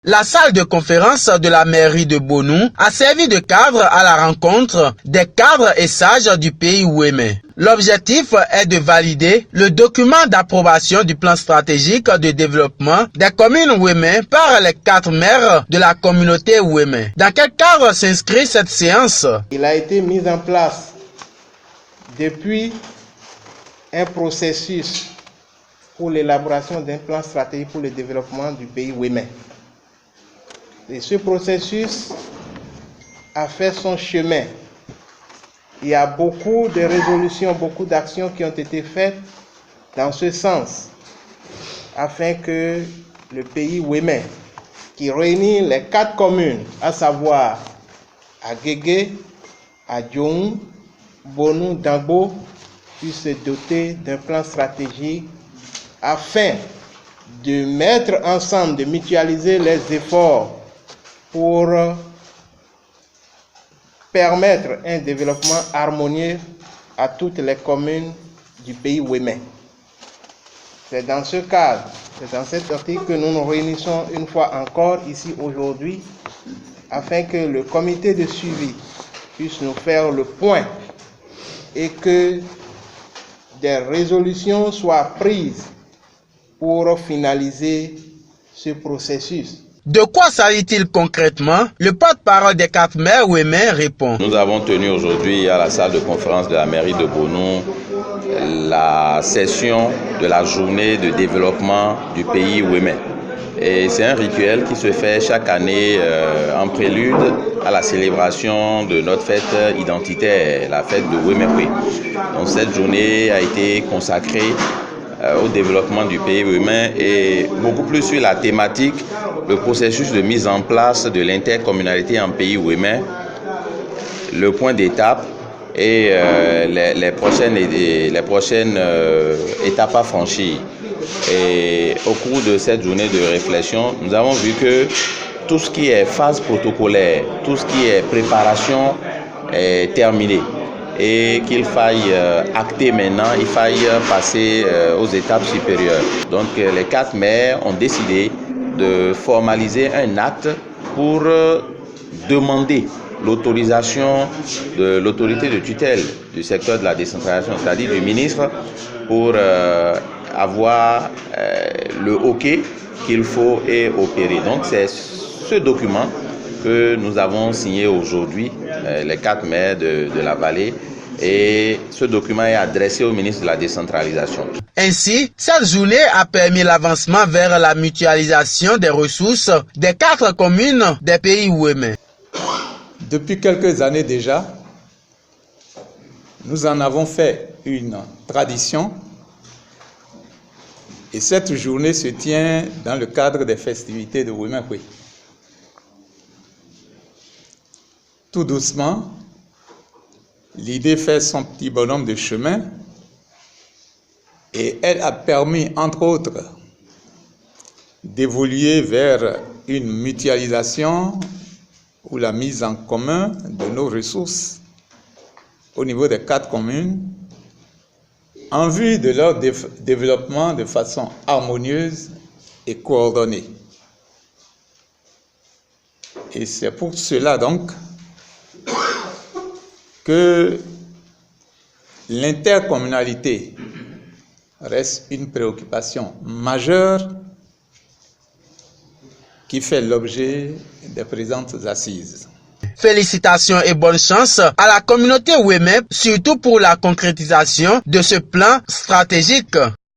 La salle de conférence de la mairie de Bonou a servi de cadre à la rencontre des cadres et sages du pays Ouémé. L'objectif est de valider le document d'approbation du plan stratégique de développement des communes Ouémé par les 4 maires de la communauté Ouémé. Dans quel cadre s'inscrit cette séance? Il a été mis en place depuis un processus pour l'élaboration d'un plan stratégique pour le développement du pays Ouémé. Et ce processus a fait son chemin. Il y a beaucoup de résolutions, beaucoup d'actions qui ont été faites dans ce sens, afin que le pays Ouémé, qui réunit les 4 communes, à savoir Agégué, Adjoum, Bonou, Dangbo, puisse se doter d'un plan stratégique afin de mettre ensemble, de mutualiser les efforts pour permettre un développement harmonieux à toutes les communes du pays Ouémé. C'est dans ce cadre, c'est dans cette optique que nous nous réunissons une fois encore ici aujourd'hui, afin que le comité de suivi puisse nous faire le point et que des résolutions soient prises pour finaliser ce processus. De quoi s'agit-il concrètement? Le porte-parole des 4 maires Ouémé répond. Nous avons tenu aujourd'hui à la salle de conférence de la mairie de Bonou la session de la journée de développement du pays Ouémé. Et c'est un rituel qui se fait chaque année en prélude à la célébration de notre fête identitaire, la fête de Ouémé-Koué. Donc cette journée a été consacrée au développement du pays Ouémé et beaucoup plus sur la thématique, le processus de mise en place de l'intercommunalité en pays Ouémé, le point d'étape et les prochaines étapes à franchir. Et au cours de cette journée de réflexion, nous avons vu que tout ce qui est phase protocolaire, tout ce qui est préparation est terminé. Et qu'il faille acter maintenant, il faille passer aux étapes supérieures. Donc les 4 maires ont décidé de formaliser un acte pour demander l'autorisation de l'autorité de tutelle du secteur de la décentralisation, c'est-à-dire du ministre, pour avoir le OK qu'il faut et opérer. Donc c'est ce document que nous avons signé aujourd'hui, les 4 maires de la vallée, et ce document est adressé au ministre de la décentralisation. Ainsi, cette journée a permis l'avancement vers la mutualisation des ressources des 4 communes des pays Ouémé. Depuis quelques années déjà, nous en avons fait une tradition et cette journée se tient dans le cadre des festivités de Ouémé-Koué. Tout doucement, l'idée fait son petit bonhomme de chemin et elle a permis, entre autres, d'évoluer vers une mutualisation ou la mise en commun de nos ressources au niveau des 4 communes en vue de leur développement de façon harmonieuse et coordonnée. Et c'est pour cela donc que l'intercommunalité reste une préoccupation majeure qui fait l'objet des présentes assises. Félicitations et bonne chance à la communauté Ouémé, surtout pour la concrétisation de ce plan stratégique.